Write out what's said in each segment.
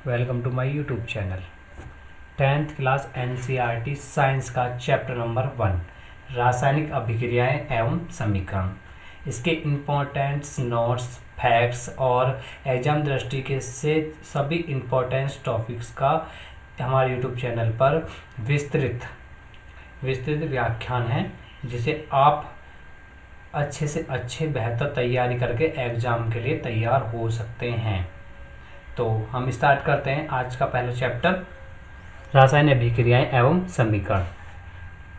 Welcome to my YouTube channel. 10th class NCERT science का chapter number 1 रासायनिक अभिक्रियाएं एवं समीकरण। इसके इम्पोर्टेंट्स नोट्स फैक्ट्स और एग्जाम दृष्टि से सभी इम्पोर्टेंट टॉपिक्स का हमारे यूट्यूब चैनल पर विस्तृत व्याख्यान है, जिसे आप अच्छे से अच्छे बेहतर तैयारी करके एग्ज़ाम के लिए तैयार हो सकते हैं। तो हम स्टार्ट करते हैं आज का पहला चैप्टर, रासायनिक अभिक्रियाएं एवं समीकरण।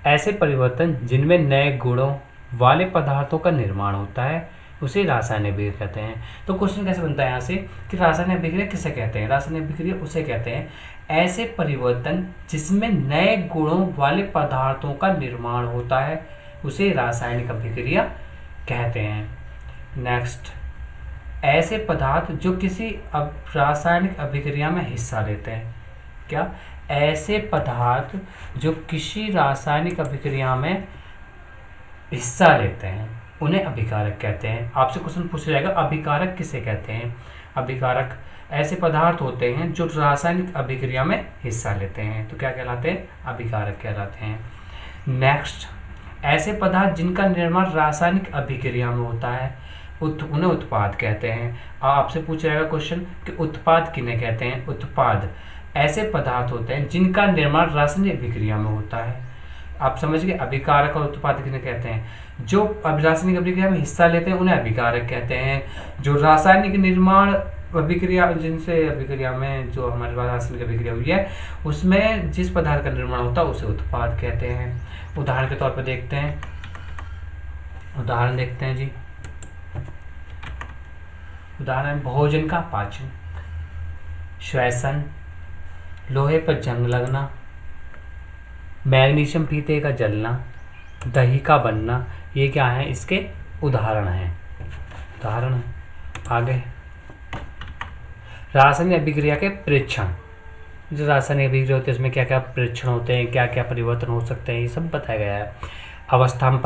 ऐसे परिवर्तन जिनमें नए गुणों वाले पदार्थों का निर्माण होता है उसे रासायनिक अभिक्रिया कहते हैं। तो क्वेश्चन कैसे बनता है यहाँ से कि रासायनिक अभिक्रिया किसे कहते हैं? रासायनिक अभिक्रिया उसे कहते हैं ऐसे परिवर्तन जिसमें नए गुणों वाले पदार्थों का निर्माण होता है, उसे रासायनिक अभिक्रिया कहते हैं। नेक्स्ट, ऐसे पदार्थ जो किसी रासायनिक अभिक्रिया में हिस्सा लेते हैं। क्या? ऐसे पदार्थ जो किसी रासायनिक अभिक्रिया में हिस्सा लेते हैं उन्हें अभिकारक कहते हैं। आपसे क्वेश्चन पूछा जाएगा अभिकारक किसे कहते हैं? अभिकारक ऐसे पदार्थ होते हैं जो रासायनिक अभिक्रिया में हिस्सा लेते हैं, तो क्या कहलाते हैं? अभिकारक कहलाते हैं। नेक्स्ट, ऐसे पदार्थ जिनका निर्माण रासायनिक अभिक्रिया में होता है उन्हें उत्पाद कहते हैं। आपसे पूछा जाएगा क्वेश्चन कि उत्पाद किन्हें कहते हैं? उत्पाद ऐसे पदार्थ होते हैं जिनका निर्माण रासायनिक अभिक्रिया में होता है। आप समझ गए? अभिकारक और उत्पाद किन्हें कहते हैं? जो रासायनिक अभिक्रिया में हिस्सा लेते हैं उन्हें अभिकारक कहते हैं। जो रासायनिक निर्माण अभिक्रिया जिनसे अभिक्रिया में जो हमारे पास रासायनिक अभिक्रिया हुई है उसमें जिस पदार्थ का निर्माण होता है उसे उत्पाद कहते हैं। उदाहरण के तौर पर देखते हैं, उदाहरण देखते हैं जी। उदाहरण, भोजन का पाचन, श्वसन, लोहे पर जंग लगना, मैग्नीशियम फीते का जलना, दही का बनना, ये क्या है? इसके उदाहरण हैं। उदाहरण आगे, रासायनिक अभिक्रिया के परीक्षण। जो रासायनिक अभिक्रिया होती है उसमें क्या क्या परीक्षण होते हैं, क्या क्या परिवर्तन हो सकते हैं, ये सब बताया गया है। अवस्था में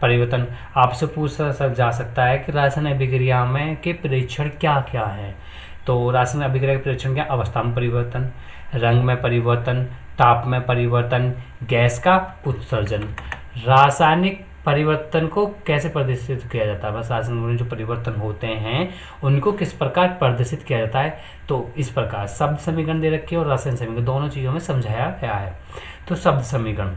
परिवर्तन आपसे पूछा जा सकता है कि रासायनिक अभिक्रिया में के परीक्षण क्या क्या है। तो रासायनिक अभिक्रिया के परीक्षण क्या? अवस्था में परिवर्तन, रंग में परिवर्तन, ताप में परिवर्तन, गैस का उत्सर्जन। रासायनिक परिवर्तन को कैसे प्रदर्शित किया जाता है? बस रासायनिक में जो परिवर्तन होते हैं उनको किस प्रकार प्रदर्शित किया जाता है? तो इस प्रकार शब्द समीकरण दे रखे और रासायनिक समीकरण दोनों चीज़ों में समझाया गया है। तो शब्द समीकरण,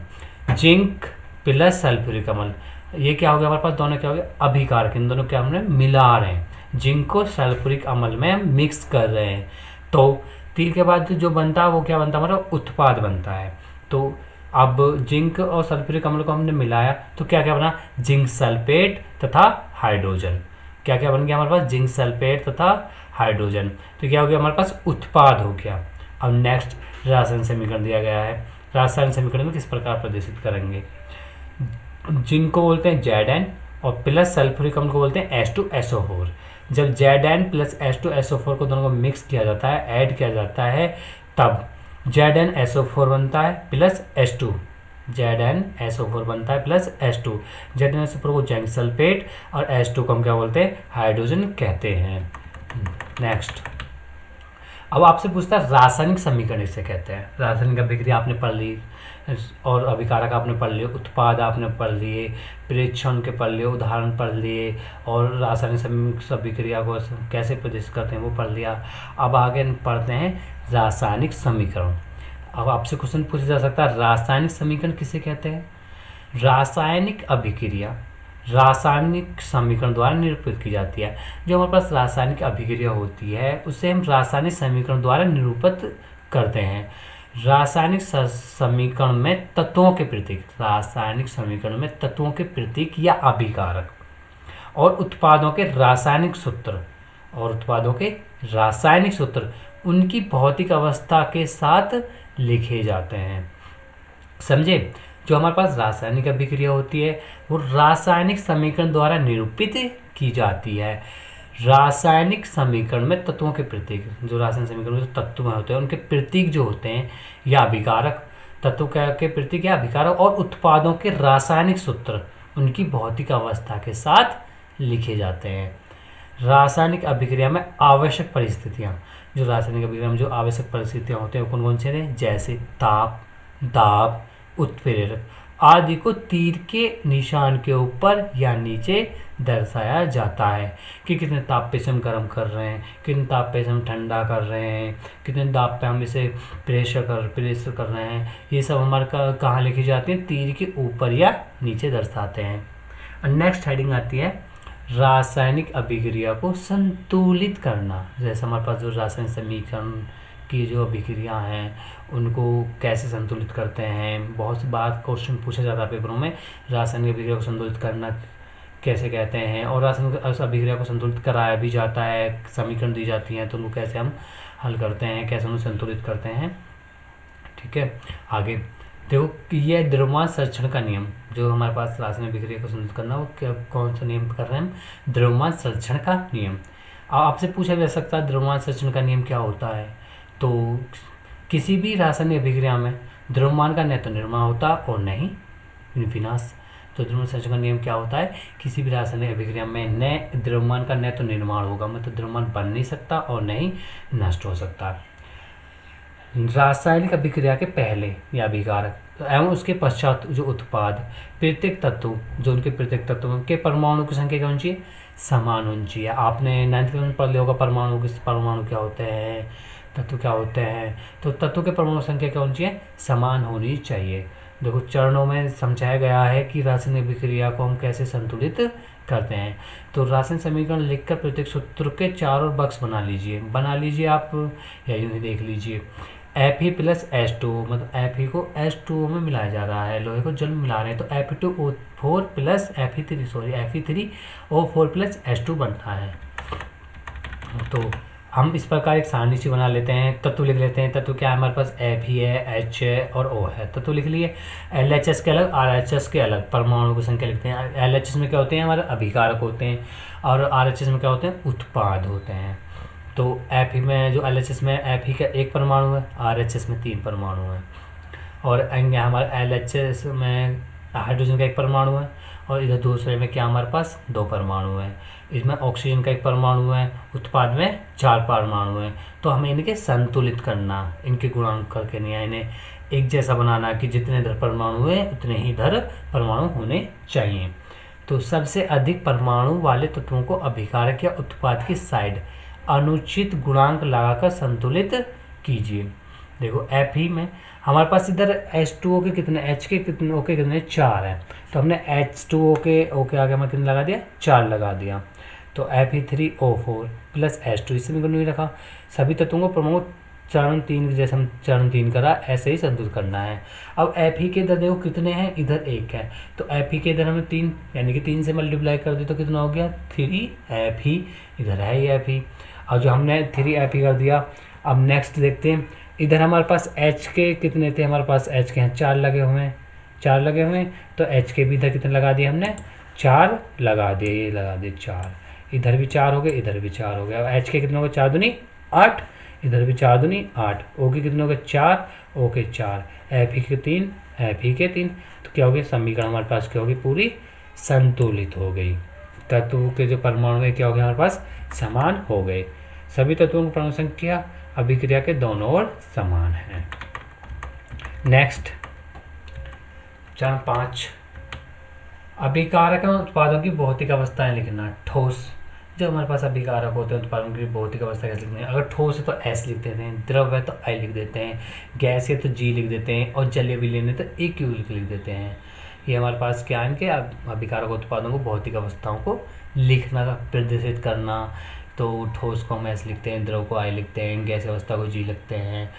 जिंक प्लस सल्फ्यूरिक अम्ल, ये क्या हो गया हमारे पास? दोनों क्या हो गया? अभिकारक। इन दोनों क्या हमने मिला रहे हैं, जिंक को सल्फ्यूरिक अम्ल में हम मिक्स कर रहे हैं। तो तीर के बाद जो बनता है वो क्या बनता है? हमारा उत्पाद बनता है। तो अब जिंक और सल्फ्यूरिक अम्ल को हमने मिलाया तो क्या क्या बना? जिंक सल्फेट तथा हाइड्रोजन। क्या क्या बन गया हमारे पास? जिंक सल्फेट तथा हाइड्रोजन। तो क्या हो गया हमारे पास? उत्पाद हो गया। अब नेक्स्ट, रासायनिक समीकरण दिया गया है। रासायनिक समीकरण में किस प्रकार प्रदर्शित करेंगे? जिंक को बोलते हैं Zn और प्लस सल्फ्यूरिक अम्ल को बोलते हैं H2SO4। जब Zn प्लस H2SO4 को दोनों को मिक्स किया जाता है, ऐड किया जाता है, तब ZnSO4 बनता है प्लस H2। ZnSO4 बनता है प्लस H2। ZnSO4 को जिंक सल्फेट और H2 को हम क्या बोलते हैं? हाइड्रोजन कहते हैं। नेक्स्ट, अब आपसे पूछता है रासायनिक समीकरण इसे कहते हैं। रासायनिक अभिक्रिया आपने पढ़ ली और अभिकारक आपने पढ़ लिए, उत्पाद आपने पढ़ लिए, परीक्षण के पढ़ लिए, उदाहरण पढ़ लिए और रासायनिक अभिक्रिया को कैसे प्रदर्शित करते हैं वो पढ़ लिया। अब आगे पढ़ते हैं रासायनिक समीकरण। अब आपसे क्वेश्चन पूछा जा सकता है रासायनिक समीकरण किसे कहते हैं? रासायनिक अभिक्रिया रासायनिक समीकरण द्वारा निरूपित की जाती है। जो हमारे पास रासायनिक अभिक्रिया होती है उसे हम रासायनिक समीकरण द्वारा निरूपित करते हैं। रासायनिक समीकरण में तत्वों के प्रतीक, रासायनिक समीकरण में तत्वों के प्रतीक या अभिकारक और उत्पादों के रासायनिक सूत्र उनकी भौतिक अवस्था के साथ लिखे जाते हैं। समझे? जो हमारे पास रासायनिक अभिक्रिया होती है वो रासायनिक समीकरण द्वारा निरूपित की जाती है। रासायनिक समीकरण में तत्वों के प्रतीक, जो रासायनिक समीकरण में जो तत्व होते हैं उनके प्रतीक जो होते हैं या अभिकारक, तत्व के प्रतीक या अभिकारक और उत्पादों के रासायनिक सूत्र उनकी भौतिक अवस्था के साथ लिखे जाते हैं। रासायनिक अभिक्रिया में आवश्यक परिस्थितियाँ, जो रासायनिक अभिक्रिया में जो आवश्यक परिस्थितियाँ होते हैं कौन कौन से हैं, जैसे ताप, दाब, उत्प्रेरक आदि को तीर के निशान के ऊपर या नीचे दर्शाया जाता है कि कितने ताप पे से हम गर्म कर रहे हैं, कितने ताप पे से हम ठंडा कर रहे हैं, कितने ताप पे हम इसे प्रेशर कर रहे हैं। ये सब हमारे कहाँ लिखी जाती है, तीर के ऊपर या नीचे दर्शाते हैं। और नेक्स्ट हेडिंग आती है रासायनिक अभिक्रिया को संतुलित करना। जैसे हमारे पास जो रासायनिक समीकरण की जो अभिक्रिया हैं उनको कैसे संतुलित करते हैं, बहुत सी बात क्वेश्चन पूछा जाता है पेपरों में, रासायनिक अभिक्रिया को संतुलित करना कैसे कहते हैं, और रासायनिक अभिक्रिया को संतुलित कराया भी जाता है, समीकरण दी जाती हैं तो उनको कैसे हम हल करते हैं, कैसे उन्हें संतुलित करते हैं। ठीक है, आगे देखो कि यह द्रव्यमान संरक्षण का नियम, जो हमारे पास रासायनिक अभिक्रिया को संतुलित करना, वो कौन सा नियम कर रहे हैं हम, द्रव्यमान संरक्षण का नियम। अब आपसे पूछा जा सकता है द्रव्यमान संरक्षण का नियम क्या होता है। तो किसी भी रासायनिक अभिक्रिया में द्रव्यमान का न तो निर्माण होता और न ही विनाश। तो द्रव्यमान संरक्षण का नियम क्या होता है, किसी भी रासायनिक अभिक्रिया में न द्रव्यमान का न तो निर्माण होगा, मतलब द्रव्यमान बन नहीं सकता और न ही नष्ट हो सकता। रासायनिक अभिक्रिया के पहले या अभिकारक एवं उसके पश्चात जो उत्पाद प्रत्येक तत्व, जो उनके प्रत्येक तत्वों के परमाणु की संख्या क्या होनी चाहिए, समान होनी चाहिए। आपने 9th क्लास में पढ़ लिया होगा परमाणु क्या होते हैं, तत्व क्या होते हैं। तो तत्वों के परमाणु संख्या क्या होनी चाहिए, समान होनी चाहिए। देखो चरणों में समझाया गया है कि रासायनिक अभिक्रिया को हम कैसे संतुलित करते हैं। तो रासायनिक समीकरण लिखकर प्रत्येक सूत्र के चारों बक्स बना लीजिए आप, या यूँ ही देख लीजिए। Fe प्लस H2, मतलब Fe को H2O में मिलाया जा रहा है, लोहे को जल में मिला रहे हैं, तो Fe2O4 plus Fe3O4 plus H2 बनता है। तो हम इस प्रकार एक सारणी सी बना लेते हैं, तत्व लिख लेते हैं। तत्व क्या है हमारे पास, Fe है, H है और O है। तत्व लिख लिए। LHS के अलग, RHS के अलग, परमाणु की संख्या लिखते हैं। LHS में क्या होते हैं, हमारे अभिकारक होते हैं, और RHS में क्या होते हैं, उत्पाद होते हैं। तो Fe में जो LHS में Fe का 1 परमाणु है, RHS में 3 परमाणु है, और हमारे LHS में हाइड्रोजन का 1 परमाणु है, और इधर दूसरे में क्या हमारे पास 2 परमाणु है। इसमें ऑक्सीजन का 1 परमाणु है, उत्पाद में 4 परमाणु है। तो हमें इनके संतुलित करना, इनके गुणांक करके नहीं है, इन्हें एक जैसा बनाना कि जितने इधर परमाणु है उतने ही इधर परमाणु होने चाहिए। तो सबसे अधिक परमाणु वाले तत्वों को अभिकारक या उत्पाद की साइड अनुचित गुणांक लगाकर संतुलित कीजिए। देखो Fe में हमारे पास इधर H2O के कितने, H के कितने, O के कितने, 4 है। तो हमने H2O के O के आगे हमें कितने लगा दिया, 4 लगा दिया। तो Fe3O4 प्लस H2, इससे में नहीं रखा। सभी तत्वों को परमाणु चरण 3 जैसे हम चरण 3 करा ऐसे ही संतुलित करना है। अब Fe के इधर देखो कितने हैं, इधर 1 है, तो Fe के इधर हमें 3 यानी कि 3 से मल्टीप्लाई कर दी तो कितना हो गया, 3Fe, इधर है ही Fe। और जो हमने 3Fe कर दिया। अब नेक्स्ट देखते हैं, इधर हमारे पास H के कितने थे, हमारे पास H के हैं 4 लगे हुए हैं, 4 लगे हुए हैं। तो H के भी इधर कितने लगा दिए हमने, 4 लगा दिए, ये लगा दिए 4, इधर भी 4 हो गए, इधर भी 4 हो गए। अब H के कितने हो गए, 4 दूनी 8, इधर भी 4 दूनी 8। O के कितने हो गए, 4, O के 4, Fe के 3, Fe के 3। तो क्या हो गया, समीकरण हमारे पास क्या होगी, पूरी संतुलित हो गई। तत्व के जो परमाणु है क्या हो गया, हमारे पास समान हो गए। सभी तत्वों की परमाणु संख्या अभिक्रिया के दोनों ओर समान है। नेक्स्ट चरण 5, अभिकारक एवं उत्पादों की भौतिक अवस्थाएं लिखना। ठोस, जो हमारे पास अभिकारक होते हैं उत्पादों की भौतिक अवस्था कैसे लिखनी है। अगर ठोस है तो S लिख देते हैं, द्रव है तो I लिख देते हैं, गैस है तो G लिख देते हैं, और जलीय विलीन है तो AQ लिख देते हैं। ये हमारे पास क्या है कि अभिकारक उत्पादों को भौतिक अवस्थाओं को लिखना, प्रदर्शित करना। तो ठोस को हम S लिखते हैं, द्रव को I लिखते हैं, गैस अवस्था को G लिखते हैं।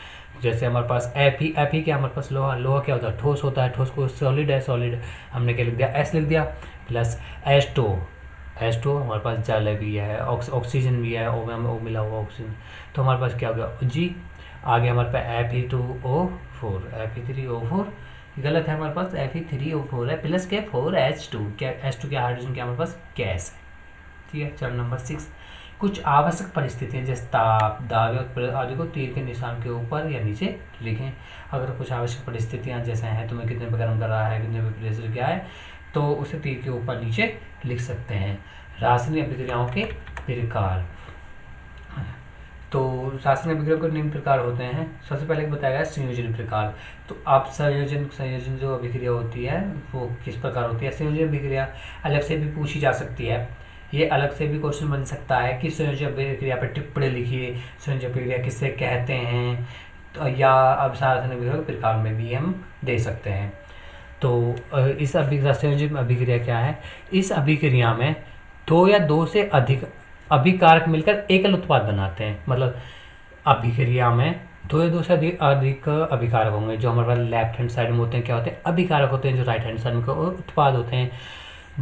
जैसे हमारे पास Fe क्या हमारे पास लोहा, लोहा क्या होता है, ठोस होता है, ठोस को सॉलिड है, सॉलिड हमने क्या लिख दिया, S लिख दिया। प्लस H2O हमारे पास जल भी है, ऑक्सीजन भी है, O मिला हुआ ऑक्सीजन। तो हमारे पास क्या हो गया, G। आगे हमारे पास Fe3O4 गलत है, हमारे पास Fe3O4 है, प्लस क्या 4H2, क्या H2 क्या हाइड्रोजन क्या हमारे पास गैस है। ठीक है, चरण नंबर 6, कुछ आवश्यक परिस्थितियां जैसे ताप, दाब आदि को तीर के निशान के ऊपर या नीचे लिखें। अगर कुछ आवश्यक परिस्थितियां जैसे हैं, तुम्हें कितने पे गर्म कर रहा है, कितने पे प्रेशर क्या है, तो उसे तीर के ऊपर नीचे लिख सकते हैं। रासायनिक अभिक्रियाओं के प्रकार। तो रासायनिक अभिक्रियाओं के निम्न प्रकार होते हैं। सबसे पहले बताया गया संयोजन प्रकार। तो आप संयोजन जो अभिक्रिया होती है वो किस प्रकार होती है। संयोजन अभिक्रिया अलग से भी पूछी जा सकती है। ये अलग से भी क्वेश्चन बन सकता है कि संयोजन अभिक्रिया पर टिप्पणी लिखिए, संयोजन अभिक्रिया किसे कहते हैं, तो या अब रासायनिक अभिक्रिया के प्रकार में भी हम दे सकते हैं। तो इस संयोजन अभिक्रिया क्या है। इस अभिक्रिया में दो या दो से अधिक अभिकारक मिलकर एकल उत्पाद बनाते हैं। मतलब अभिक्रिया में दो या दो से अधिक अभिकारक होंगे। जो हमारे पास लेफ्ट हैंड साइड में होते हैं क्या होते हैं, अभिकारक होते हैं। जो राइट हैंड साइड में उत्पाद होते हैं।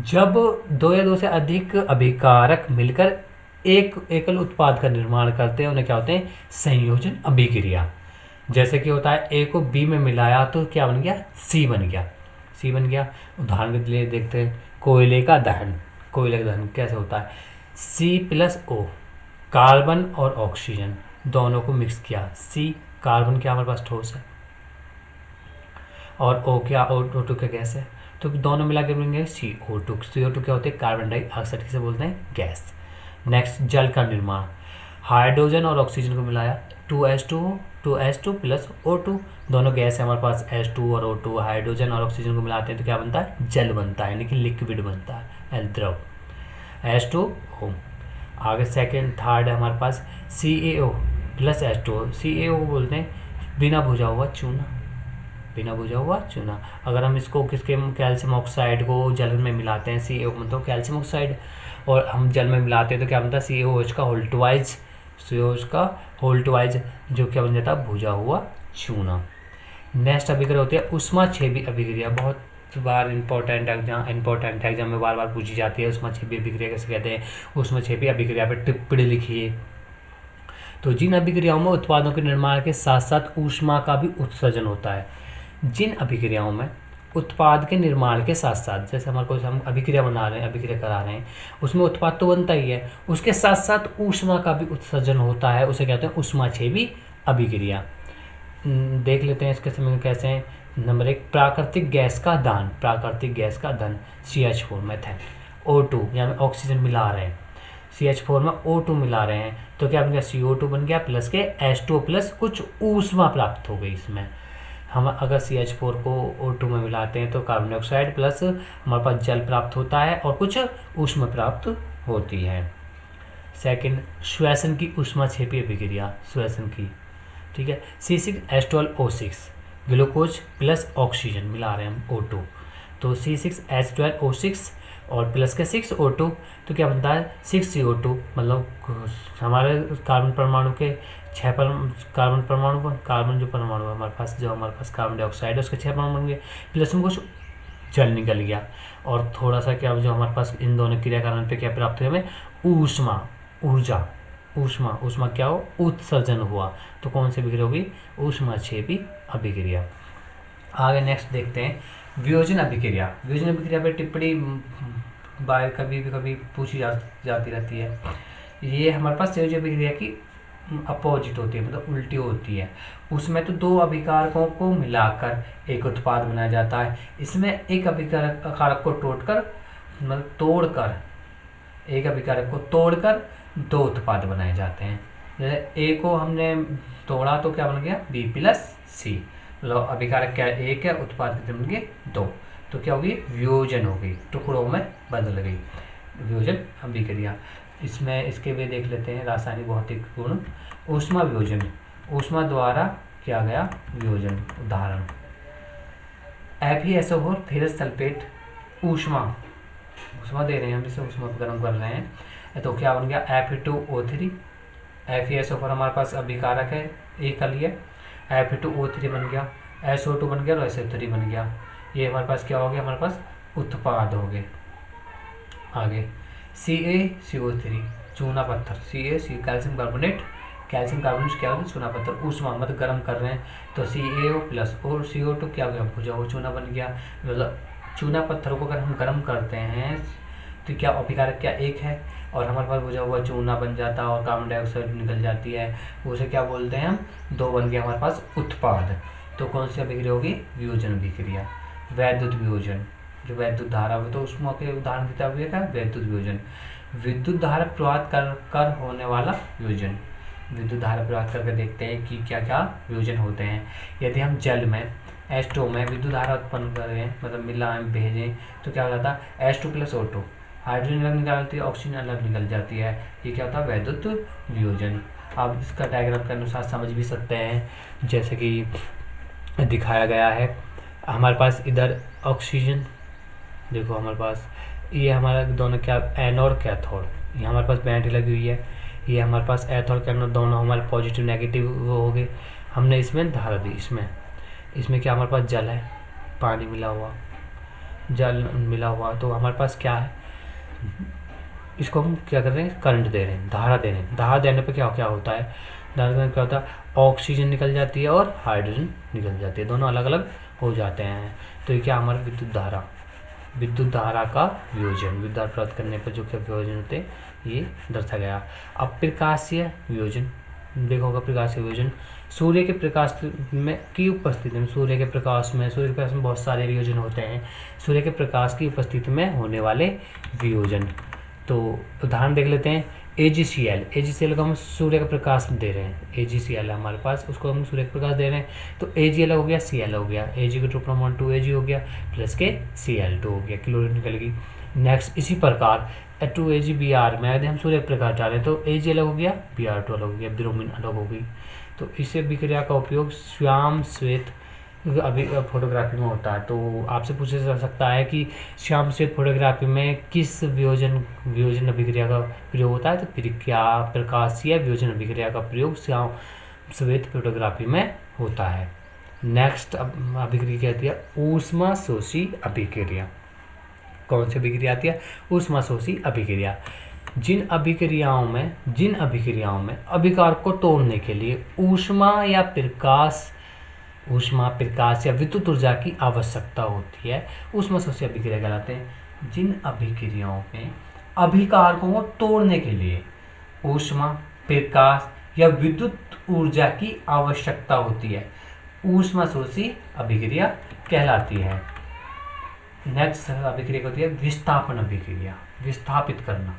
जब दो या दो से अधिक अभिकारक मिलकर एक एकल उत्पाद का निर्माण करते हैं उन्हें क्या होते हैं, संयोजन अभिक्रिया। जैसे कि होता है ए को बी में मिलाया तो क्या बन गया, सी बन गया। सी बन गया। उदाहरण के लिए देखते हैं, कोयले का दहन। कोयले का दहन कैसे होता है, C+O कार्बन और ऑक्सीजन दोनों को मिक्स किया। सी कार्बन क्या हमारे पास ठोस है और O क्या O2 क्या गैस है, तो दोनों मिला के बनेंगे CO2। CO2 क्या होते हैं, कार्बन डाइऑक्साइड किसे बोलते हैं, गैस। नेक्स्ट जल का निर्माण। हाइड्रोजन और ऑक्सीजन को मिलाया 2H2 प्लस O2 दोनों गैस है हमारे पास, H2 और O2। हाइड्रोजन और ऑक्सीजन को मिलाते हैं तो क्या बनता है, जल बनता है, यानी कि लिक्विड बनता है, द्रव। H2O। आगे सेकेंड थर्ड है हमारे पास CaO प्लस H2O। CaO बोलते हैं बिना भुजा हुआ चूना, बिना भुजा हुआ चूना। अगर हम इसको किसके कैल्शियम ऑक्साइड को जल में मिलाते हैं, CaO मतलब कैल्शियम ऑक्साइड, और हम जल में मिलाते हैं तो क्या बनता है, CaOH का होल्टवाइज, CaOH का होल्टवाइज जो क्या बन जाता है, भुजा हुआ चूना। नेक्स्ट अभिक्रिया होती है ऊष्माक्षेपी अभिक्रिया। बहुत बार इंपॉर्टेंट एग्जाम में बार बार पूछी जाती है। ऊष्माक्षेपी अभिक्रिया कैसे कहते हैं, ऊष्माक्षेपी अभिक्रिया पर टिप्पणी लिखिए। तो जिन अभिक्रियाओं में उत्पादों के निर्माण के साथ साथ ऊष्मा का भी उत्सर्जन होता है। जिन अभिक्रियाओं में उत्पाद के निर्माण के साथ साथ, जैसे हमारे को हम अभिक्रिया बना रहे हैं, अभिक्रिया करा रहे हैं, उसमें उत्पाद तो बनता ही है, उसके साथ साथ ऊष्मा का भी उत्सर्जन होता है, उसे कहते हैं ऊष्माक्षेपी अभिक्रिया। देख लेते हैं इसके समय कैसे हैं। नंबर 1 प्राकृतिक गैस का दान। प्राकृतिक गैस का दान CH4 मेथेन। O2 यानी ऑक्सीजन मिला रहे हैं, CH4 में O2 मिला रहे हैं तो क्या बन गया, CO2 बन गया प्लस के H2 प्लस कुछ ऊष्मा प्राप्त हो गई इसमें। हम अगर CH4 को O2 में मिलाते हैं तो कार्बन डाइऑक्साइड प्लस हमारे पास जल प्राप्त होता है और कुछ ऊष्मा प्राप्त होती है। सेकंड श्वसन की ऊष्माक्षेपी अभिक्रिया, श्वसन की, ठीक है। C6H12O6 ग्लूकोज प्लस ऑक्सीजन मिला रहे हैं हम O2, तो C6H12O6 और प्लस के 6O2 तो क्या बनता है 6CO2। मतलब हमारे कार्बन परमाणु के 6 कार्बन परमाणु, कार्बन जो परमाणु है हमारे पास, जो हमारे पास कार्बन डाइऑक्साइड है उसके 6 परमाणु बन गए, प्लस में कुछ जल निकल गया और थोड़ा सा क्या जो हमारे पास इन दोनों क्रिया कारण पे क्या प्राप्त हुआ, हमें ऊष्मा, ऊर्जा, ऊष्मा क्या हो, उत्सर्जन हुआ। तो कौन सी अभिक्रिया होगी, ऊष्माक्षेपी अभिक्रिया। आगे नेक्स्ट देखते हैं वियोजन अभिक्रिया। वियोजन अभिक्रिया पर टिप्पणी बाय कभी पूछी जाती रहती है। ये हमारे पास संयोजन अभिक्रिया की अपोजिट होती है, मतलब उल्टी होती है। उसमें तो दो अभिकारकों को मिलाकर एक उत्पाद बनाया जाता है। इसमें एक अभिकारक को तोड़कर एक अभिकारक को तोड़कर दो उत्पाद बनाए जाते हैं। जैसे ए को हमने तोड़ा तो क्या बन गया, B+C। मतलब अभिकारक क्या एक है, उत्पाद कितने बन गए, 2। तो क्या होगी, वियोजन हो गई, टुकड़ों में बदल गई, वियोजन अभिक्रिया। इसमें इसके वे देख लेते हैं रासायनिक भौतिक गुण। ऊष्मा वियोजन, ऊष्मा द्वारा किया गया वियोजन। उदाहरण FeSO4 फेरस सल्फेट, ऊष्मा दे रहे हैं हम, इसे ऊष्मा गर्म कर रहे हैं तो क्या बन गया, Fe2O3। FeSO4 हमारे पास अभिकारक है, एक अली है, Fe2O3 बन गया, SO2 बन गया और SO3 बन गया। ये हमारे पास क्या हो गया, हमारे पास उत्पाद हो गए। आगे CaCO3 चूना पत्थर, कैल्शियम कार्बोनेट क्या होगा, चूना पत्थर। ऊष्मा मतलब गर्म कर रहे हैं तो CaO प्लस और CO2 क्या हो गया, भुजा हुआ चूना बन गया। मतलब चूना पत्थरों को अगर हम गर्म करते हैं तो क्या अभिकारक क्या एक है और हमारे पास भुजा हुआ चूना बन जाता है और कार्बन डाइऑक्साइड निकल जाती है, उसे क्या बोलते हैं हम, 2 बन गया हमारे पास उत्पाद। तो कौन सी अभिक्रिया होगी, वियोजन अभिक्रिया। वैद्युत वियोजन, जो वैद्युत धारा हो तो उसमें के उदाहरण देता हुआ क्या, वैद्युत वियोजन। विद्युत धारा प्रवाहित कर होने वाला वियोजन। विद्युत धारा प्रवाहित करके देखते हैं कि क्या क्या वियोजन होते हैं। यदि हम जल में H2 में विद्युत धारा उत्पन्न करें, मतलब मिलाएं भेजें, तो क्या हो जाता है H2 प्लस O2, हाइड्रोजन अलग निकालती है, ऑक्सीजन अलग निकल जाती है। ये क्या होता है विद्युत वियोजन। आप इसका डायग्राम के अनुसार समझ भी सकते हैं, जैसे कि दिखाया गया है। हमारे पास इधर ऑक्सीजन, देखो हमारे पास ये हमारा दोनों क्या एनोड कैथोड, ये हमारे पास बैटरी लगी हुई है। ये हमारे पास एथोड कैथोड दोनों हमारे पॉजिटिव नेगेटिव वो हो गए। हमने इसमें धारा दी, इसमें क्या हमारे पास जल है, पानी मिला हुआ, जल मिला हुआ, तो हमारे पास क्या है, इसको हम क्या कर रहे हैं, करंट दे रहे हैं, धारा दे रहे हैं। धारा देने पे क्या क्या होता है, धारा देने पे क्या होता है, ऑक्सीजन निकल जाती है और हाइड्रोजन निकल जाती है, दोनों अलग अलग हो जाते हैं। तो ये क्या हमारा विद्युत धारा का वियोजन, विद्युत धारा प्राप्त करने पर जो क्या वियोजन होते हैं ये दर्शाया गया। अब प्रकाशीय वियोजन देखोगा। प्रकाशीय वियोजन सूर्य के प्रकाश में की उपस्थिति में, सूर्य के प्रकाश में बहुत सारे वियोजन होते हैं। सूर्य के प्रकाश की उपस्थिति में होने वाले वियोजन, तो उदाहरण देख लेते हैं। AgCl को हम सूर्य का प्रकाश दे रहे हैं, AgCl है हमारे पास, उसको हम सूर्य का प्रकाश दे रहे हैं, तो Ag अलग हो गया, Cl हो गया, Ag का 2 हो गया प्लस के Cl2 हो गया, क्लोरीन निकलेगी। नेक्स्ट इसी प्रकार 2AgBr में यदि हम सूर्य का प्रकाश डालें तो Ag अलग हो गया, Br2 अलग हो गया, ब्रोमीन अलग हो गई। तो इस अभिक्रिया का उपयोग श्याम श्वेत अभी फोटोग्राफी में होता है। तो आपसे पूछा जा सकता है कि श्याम श्वेत फोटोग्राफी में किस वियोजन अभिक्रिया का प्रयोग होता है, तो प्रकाशीय वियोजन अभिक्रिया का प्रयोग श्याम श्वेत फोटोग्राफी में होता है। नेक्स्ट अभिक्रिया क्या आती है, ऊष्मा शोषी अभिक्रिया। कौन सी अभिक्रिया आती है, ऊष्मा शोषी अभिक्रिया। जिन अभिक्रियाओं में अभिकार को तोड़ने के लिए ऊष्मा प्रकाश या विद्युत ऊर्जा की आवश्यकता होती है, ऊष्मा शोषी अभिक्रिया कहलाते हैं। जिन अभिक्रियाओं में अभिकारकों को तोड़ने के लिए ऊष्मा, प्रकाश या विद्युत ऊर्जा की आवश्यकता होती है, ऊष्मा शोषी अभिक्रिया कहलाती है। नेक्स्ट अभिक्रिया होती है विस्थापन अभिक्रिया। विस्थापित करना,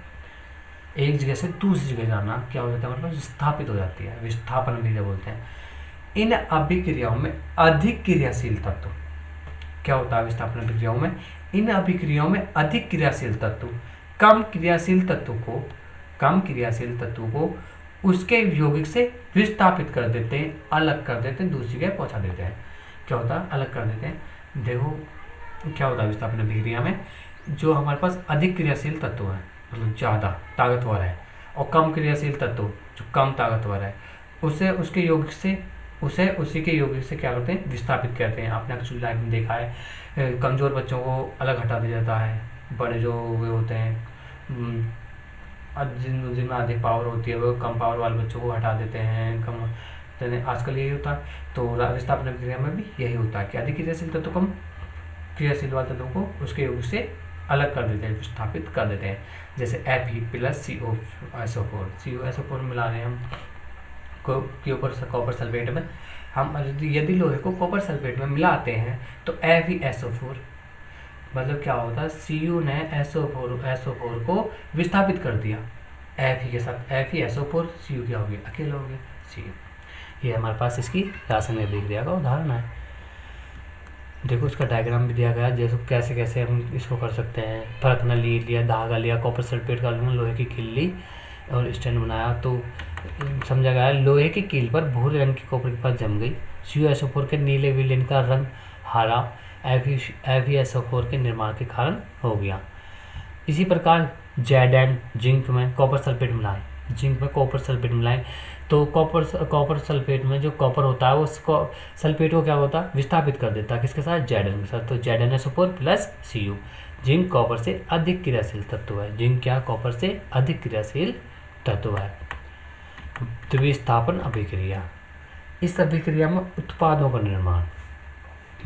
एक जगह से दूसरी जगह जाना, क्या हो जाता है, मतलब विस्थापित हो जाती है, विस्थापन अभिक्रिया बोलते हैं। इन अभिक्रियाओं में अधिक क्रियाशील तत्व, क्या होता है विस्थापन अभिक्रियाओं में, इन अभिक्रियाओं में अधिक क्रियाशील तत्व कम क्रियाशील तत्व को उसके यौगिक से विस्थापित कर देते हैं, अलग कर देते हैं, दूसरी जगह पहुंचा देते हैं। क्या होता है, अलग कर देते हैं। देखो क्या होता है विस्थापन अभिक्रिया में, जो हमारे पास अधिक क्रियाशील तत्व है, मतलब ज़्यादा ताकतवर है, और कम क्रियाशील तत्व जो कम ताकतवर है, उसे उसी के यौगिक से क्या करते हैं, विस्थापित करते हैं। आपने एक्चुअली लाइफ में देखा है, कमज़ोर बच्चों को अलग हटा दिया जाता है, बड़े जो वे होते हैं जिनमें अधिक पावर होती है वो कम पावर वाले बच्चों को हटा देते हैं, कम। आजकल यही होता है। तो विस्थापन प्रक्रिया में भी यही होता है कि अधिक क्रियाशील तत्व कम क्रियाशील वाले तत्वों को उसके यौगिक से अलग कर देते हैं, विस्थापित कर देते हैं। जैसे Fe प्लस COSO4 मिला रहे हैं हम कॉपर सल्फेट में, हम यदि लोहे को कॉपर सल्फेट में मिलाते हैं तो FeSO4, मतलब क्या होता है, Cu ने SO4 को विस्थापित कर दिया Fe के साथ, FeSO4, Cu क्या हो गया, अकेला हो गया Cu। ये हमारे पास इसकी रासायनिक अभिक्रिया का उदाहरण है। देखो इसका डायग्राम भी दिया गया है, जैसे कैसे कैसे हम इसको कर सकते हैं। फर्क न लिया, धागा लिया, कॉपर सल्फेट का लोहे की कील ली और स्टैंड बनाया, तो समझा गया लोहे की कील पर भूरे रंग की कॉपर के पास जम गई। CuSO4 के नीले विलेन का रंग हरा FeSO4 के निर्माण के कारण हो गया। इसी प्रकार Zn जिंक में कॉपर सल्फेट मिलाएं, तो कॉपर सल्फेट में जो कॉपर होता है वो सल्फेट को क्या होता है, विस्थापित कर देता है, किसके साथ, Zn के साथ। तो ZnSO4 plus Cu। Zinc copper से अधिक क्रियाशील तत्व है, जिंक क्या कॉपर से अधिक क्रियाशील तत्व है। द्विस्थापन अभिक्रिया, इस अभिक्रिया में उत्पादों का निर्माण,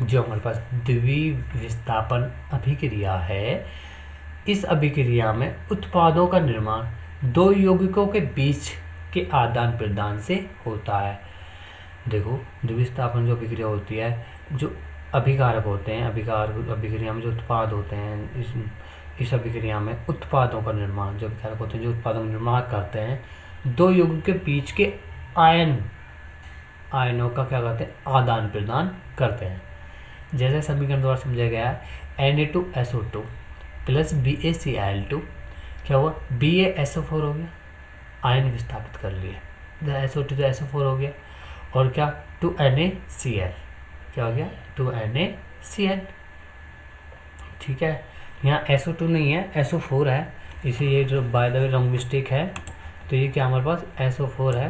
जो हमारे पास द्विविस्थापन अभिक्रिया है, इस अभिक्रिया में उत्पादों का निर्माण दो यौगिकों के बीच के आदान प्रदान से होता है। देखो द्विविस्थापन जो अभिक्रिया होती है, जो अभिकारक होते हैं, अभिक्रिया में जो उत्पाद होते हैं, इस अभिक्रिया में उत्पादों का निर्माण, जो विकारक होते हैं जो उत्पादों का निर्माण करते हैं, दो यौगिक के बीच के आयनों का क्या कहते हैं, आदान प्रदान करते हैं। जैसे समीकरण द्वारा समझा गया है Na2SO2 प्लस BaCl2 क्या हुआ, BaSO4 हो गया, आयन विस्थापित कर लिए, SO2 तो SO4 हो गया, और क्या 2NaCl क्या हो गया 2NaCl। ठीक है, यहाँ SO2 नहीं है SO4 है, इसे ये जो by the way wrong mistake है, तो ये क्या हमारे पास SO4 है,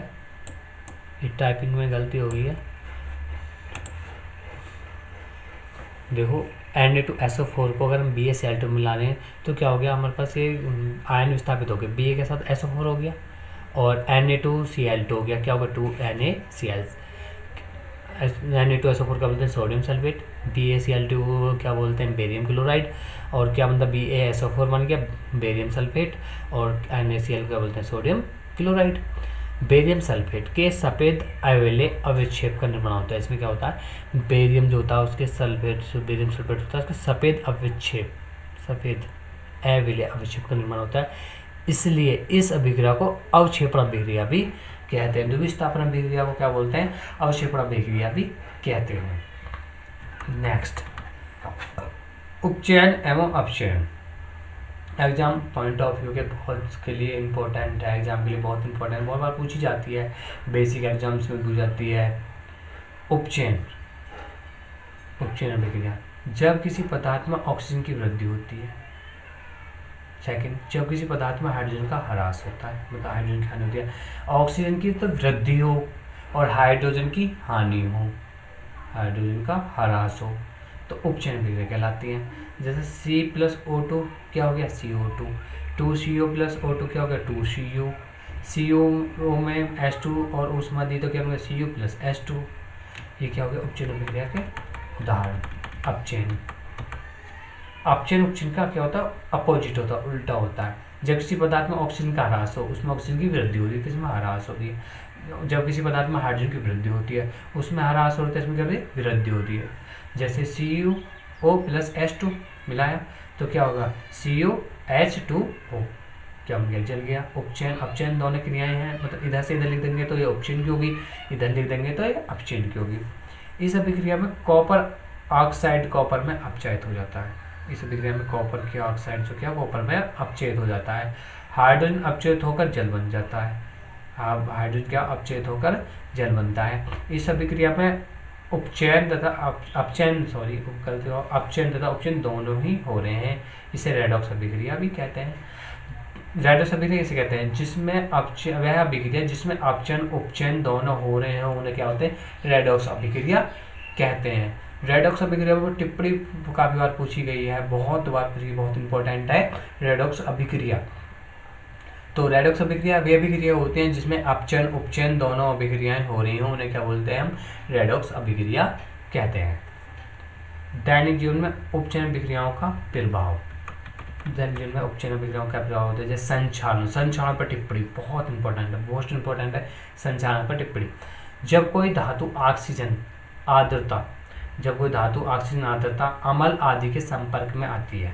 ये टाइपिंग में गलती हो गई है। देखो Na2SO4 को अगर हम BaCl2 मिला रहे हैं तो क्या हो गया हमारे पास, ये आयन विस्थापित हो गया, Ba के साथ SO4 हो गया और Na2Cl2 हो गया, क्या होगा 2NaCl। Na2SO4 क्या बोलते हैं, सोडियम सल्फेट, BaCl2 को क्या बोलते हैं, बेरियम क्लोराइड, और क्या मतलब BaSO4 बन गया बेरियम सल्फेट, और NaCl क्या बोलते हैं, सोडियम क्लोराइड। बेरियम सल्फेट के सफ़ेद अविलेय अवक्षेप का निर्माण होता है। इसमें क्या होता है, बेरियम जो होता है उसके सल्फेट, जो बेरियम सल्फेट होता है उसका सफ़ेद अविलेय अवक्षेप का निर्माण होता है। इसलिए इस अभिक्रिया को अवक्षेपण अभिक्रिया भी कहते हैं। द्विविस्थापन अभिक्रिया को क्या बोलते हैं, अवक्षेपण अभिक्रिया भी कहते हैं। नेक्स्ट, उपचयन एवं अपचयन। एग्जाम पॉइंट ऑफ व्यू के बहुत के लिए इम्पोर्टेंट है, एग्जाम के लिए बहुत इंपॉर्टेंट, बहुत बार पूछी जाती है, बेसिक एग्जाम्स में पूछी जाती है। उपचयन अभिक्रिया, जब किसी पदार्थ में ऑक्सीजन की वृद्धि होती है। सेकंड, जब किसी पदार्थ में हाइड्रोजन का ह्रास होता है, मतलब हाइड्रोजन की हानि होती है। ऑक्सीजन की तो वृद्धि हो और हाइड्रोजन की हानि हो, हाइड्रोजन का ह्रास हो, तो उपचयन अभिक्रिया कहलाती है। जैसे C+O2 क्या हो गया CO2, 2CO + O2 क्या हो गया 2CO, CO में H2 और ऊष्मा दी तो क्या हो गया Cu + H2। ये क्या हो गया उपचयन अभिक्रिया के उदाहरण। अपचयन उपचयन का क्या होता है, अपोजिट होता है, उल्टा होता है। जब किसी पदार्थ में ऑक्सीजन का ह्रास हो, उसमें ऑक्सीजन की वृद्धि होती है तो इसमें ह्रास होती है। जब किसी पदार्थ में हाइड्रोजन की वृद्धि होती है उसमें ह्रास होता है, इसमें क्या होती है, वृद्धि होती है। जैसे CO + H2 मिलाया तो क्या होगा COH2O, क्या बन गया, जल गया। उपचयन अपचयन दोनों क्रियाएं हैं, मतलब इधर से इधर लिख देंगे तो ये उपचयन की होगी, इधर लिख देंगे तो ये अपचयन की होगी। इस अभिक्रिया में कॉपर ऑक्साइड कॉपर में अपचयित हो जाता है। इस अभिक्रिया में कॉपर की ऑक्साइड जो क्या कॉपर में अपचयित हो जाता है। हाइड्रोजन अपचयित होकर जल बन जाता है, हाइड्रोजन क्या अपचयित होकर जल बनता है। इस अभिक्रिया में उपचयन तथा उपचयन दोनों ही हो रहे हैं। इसे रेडॉक्स अभिक्रिया भी कहते हैं। रेडॉक्स अभिक्रिया इसे कहते हैं जिसमें वह अभिक्रिया जिसमें अपचयन उपचयन दोनों हो रहे हैं उन्हें क्या होते हैं, रेडॉक्स अभिक्रिया कहते हैं। रेडॉक्स अभिक्रिया पर टिप्पणी काफी बार पूछी गई है, बहुत बार पूछी, बहुत इंपॉर्टेंट है रेडॉक्स अभिक्रिया। तो रेडॉक्स अभिक्रिया वे अभिक्रिया होते हैं जिसमें अपचयन उपचयन दोनों अभिक्रियाएं हो रही हैं, उन्हें क्या बोलते हैं हम, रेडॉक्स अभिक्रिया कहते हैं। दैनिक जीवन में उपचयन अभिक्रियाओं का प्रभाव। दैनिक जीवन में उपचयन अभिक्रियाओं का प्रभाव होता है जैसे संक्षारण पर टिप्पणी, बहुत इंपॉर्टेंट है, मोस्ट इंपॉर्टेंट है संक्षारण पर टिप्पणी। जब कोई धातु ऑक्सीजन आर्द्रता अम्ल आदि के संपर्क में आती है,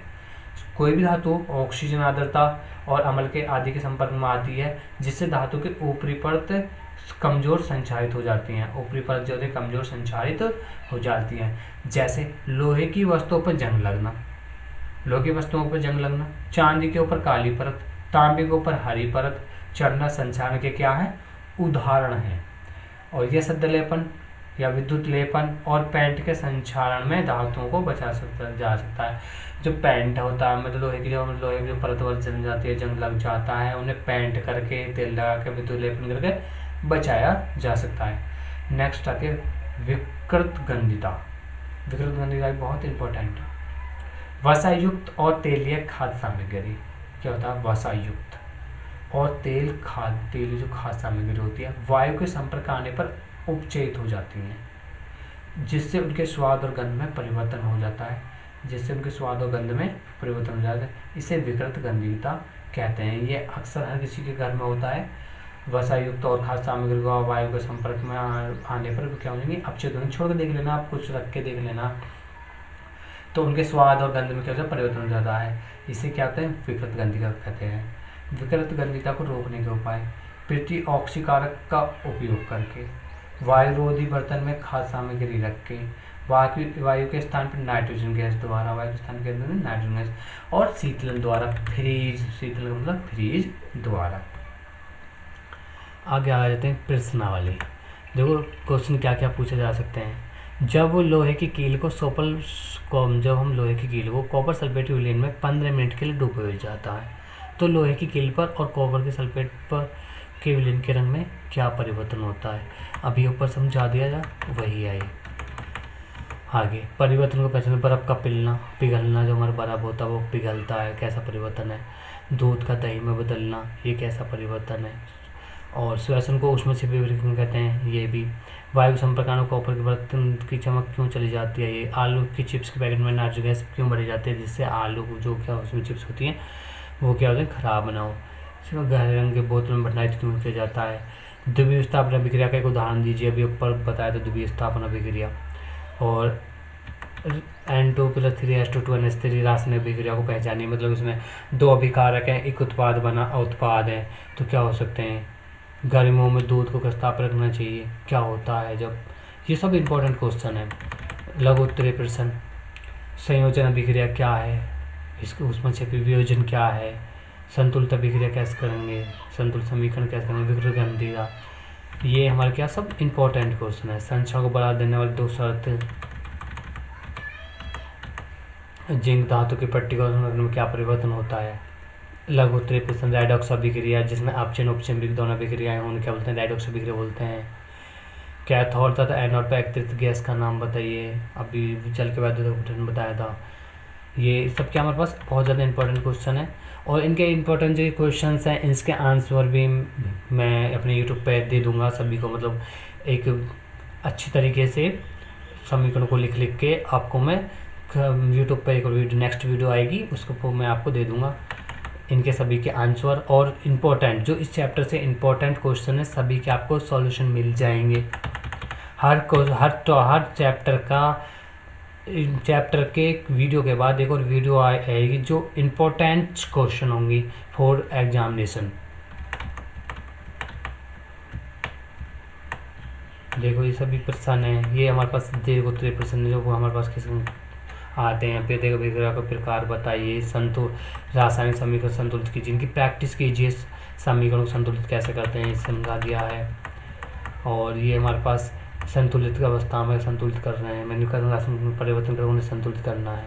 कोई भी धातु ऑक्सीजन आर्द्रता और अम्ल के आदि के संपर्क में आती है, जिससे धातु के ऊपरी परत कमजोर संचारित हो जाती हैं, ऊपरी परत जो है कमजोर संचारित हो जाती हैं। जैसे लोहे की वस्तुओं पर जंग लगना, चांदी के ऊपर काली परत, तांबे के ऊपर हरी परत चढ़ना संचारण के क्या है, उदाहरण है। और यह सद्य लेपन या विद्युत लेपन और पेंट के संचारण में धातुओं को बचा जा सकता है। जो पेंट होता है, मतलब लोहे की जो परत वर्त जम जाती है, जंग लग जाता है, उन्हें पेंट करके तेल लगा के विद्युत लेपन करके बचाया जा सकता है। नेक्स्ट आती है विकृत गंधिता बहुत इंपॉर्टेंट है। वसायुक्त और तेलीय खाद्य सामग्री, क्या होता है, वसायुक्त और तेल जो खाद्य सामग्री होती है वायु के संपर्क आने पर उपचयित हो जाती हैं, जिससे उनके स्वाद और गंध में परिवर्तन हो जाता है, इसे विकृत गंधिता कहते हैं। ये अक्सर हर किसी के घर में होता है। वसायुक्त और खाद्य सामग्री को वायु के संपर्क में आने पर क्या हो जाएंगे, अपचयित होंगे। छोड़ के देख लेना, आप कुछ रख के देख लेना। तो उनके स्वाद और गंध में क्या होता है, परिवर्तन हो जाता है। इसे क्या होता है, विकृत गंधिका कहते हैं। विकृत गंधिका को रोकने के उपाय, पृथ्वी ऑक्सीकारक का उपयोग करके, वायुरोधी बर्तन में खाद्य सामग्री रख के, वायु के स्थान पर नाइट्रोजन गैस द्वारा, वायु के स्थान के अंदर नाइट्रोजन गैस, और शीतलन द्वारा, फ्रीज, शीतलन मतलब फ्रीज द्वारा। आगे आ जाते हैं प्रश्नावली। देखो क्वेश्चन क्या क्या पूछे जा सकते हैं। जब लोहे की कील को जब हम लोहे की कील को कॉपर सल्फेट विलयन में 15 मिनट के लिए डुबोया जाता है, तो लोहे की कील पर और कॉपर के सल्फेट पर के विलयन के रंग में क्या परिवर्तन होता है। अभी ऊपर समझा दिया जा, वही है ये। आगे परिवर्तन को पहचान, बर्फ़ का पिघलना, जो हमारा बर्फ़ होता है वो पिघलता है, कैसा परिवर्तन है। दूध का दही में बदलना, ये कैसा परिवर्तन है। और श्वसन को ऊष्मा छिपी विकृति कहते हैं, ये भी। वायु संप्रकांड कॉपर के बर्तन की चमक क्यों चली जाती है, ये। आलू की चिप्स के पैकेट में नाइट्रोजन गैस क्यों भरी जाती है, जिससे आलू जो क्या उसमें चिप्स होती हैं वो क्या होते हैं, खराब ना हो। इसमें गहरे रंग के बोतल में भंडारित क्यों किया जाता है। द्वितीय स्थापना अभिक्रिया का एक उदाहरण दीजिए, अभी ऊपर बताया था द्वितीय स्थापना अभिक्रिया। और N2+3H2 NH3 रासायनिक अभिक्रिया को पहचानिए, मतलब इसमें 2 अभिकारक हैं, एक उत्पाद बना उत्पाद है, तो क्या हो सकते हैं। गर्मियों में दूध को किस ताप पर रखना चाहिए, क्या होता है जब। ये सब इंपॉर्टेंट क्वेश्चन है। लघु उत्तरीय प्रश्न, संयोजन अभिक्रिया क्या है, इसके ऊष्माक्षेपी वियोजन क्या है, संतुलित अभिक्रिया कैसे करेंगे, संतुलित समीकरण कैसे करेंगे, विकृत गंधिका। ये हमारे क्या सब इंपॉर्टेंट क्वेश्चन है। संरचना को बढ़ा देने वाली 2 शर्त, जिंक धातु की पट्टी में क्या परिवर्तन होता है। लघु उत्तरीय प्रश्न, रेडॉक्स अभिक्रिया, जिसमें अपचयन उपचयन दोनों अभिक्रियाएं हों, क्या बोलते हैं, रेडॉक्स अभिक्रिया बोलते हैं। कैथोड तथा एनोड पर अतिरिक्त गैस का नाम बताइए, अभी चल के बाद बताया था। ये सब क्या हमारे पास बहुत ज़्यादा इंपॉर्टेंट क्वेश्चन है, और इनके इंपॉर्टेंट जो क्वेश्चन हैं इसके आंसर भी मैं अपने यूट्यूब पे दे दूंगा सभी को, मतलब एक अच्छी तरीके से समीकरण को लिख लिख के आपको मैं यूट्यूब पे एक वीडियो नेक्स्ट वीडियो आएगी उसको मैं आपको दे दूंगा, इनके सभी के आंसर और इम्पोर्टेंट जो इस चैप्टर से इम्पोर्टेंट क्वेश्चन है सभी के आपको सॉल्यूशन मिल जाएंगे। हर चैप्टर के वीडियो के बाद एक और वीडियो आएगी जो इम्पोर्टेंट क्वेश्चन होंगी फॉर एग्जामिनेशन। देखो ये सभी प्रश्न है, ये हमारे पास दीर्घ उत्तरीय प्रश्न जो हमारे पास किस आते हैं। फिर देखो विक्रिया का प्रकार बताइए, रासायनिक समीकरण संतुलित कीजिए, इनकी प्रैक्टिस कीजिए, समीकरण को संतुलित कैसे करते हैं समझा दिया है। और ये हमारे पास संतुलित अवस्था में संतुलित कर रहे हैं, मैंने कहा रासायनिक परिवर्तन कर उन्हें संतुलित करना है।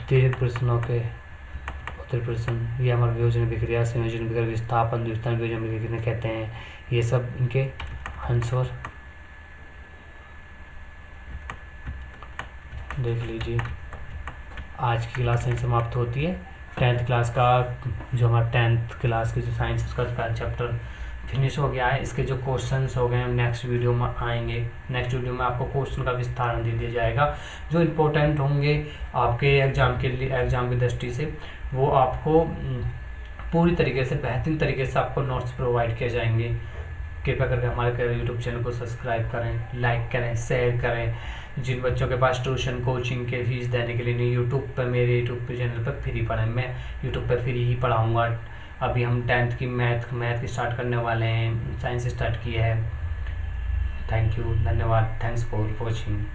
दीर्घ प्रश्नों के उत्तर प्रश्न, ये हमारे वियोजन विक्रिया, संयोजन विक्रिया, विस्थापन, द्विस्थापन वियोजन विक्रिया कहते हैं, ये सब इनके आंसर देख लीजिए। आज की क्लास यहीं समाप्त होती है। 10th क्लास का जो हमारा 10th क्लास की जो साइंस उसका पहला चैप्टर फिनिश हो गया है। इसके जो क्वेश्चंस हो गए हैं नेक्स्ट वीडियो में आएंगे। नेक्स्ट वीडियो में आपको क्वेश्चन का विस्तार दे दिया जाएगा जो इम्पोर्टेंट होंगे आपके एग्जाम के लिए, एग्जाम की दृष्टि से वो आपको पूरी तरीके से बेहतरीन तरीके से आपको नोट्स प्रोवाइड किए जाएंगे। कृपया करके हमारे यूट्यूब चैनल को सब्सक्राइब करें, लाइक करें, शेयर करें। जिन बच्चों के पास ट्यूशन कोचिंग के फीस देने के लिए नहीं, यूट्यूब पर मेरे यूट्यूब चैनल पर फ्री पढ़ें, मैं यूट्यूब पर फ्री ही पढ़ाऊँगा। अभी हम 10th की मैथ स्टार्ट करने वाले हैं, साइंस स्टार्ट किया है। थैंक यू, धन्यवाद, थैंक्स फॉर वॉचिंग।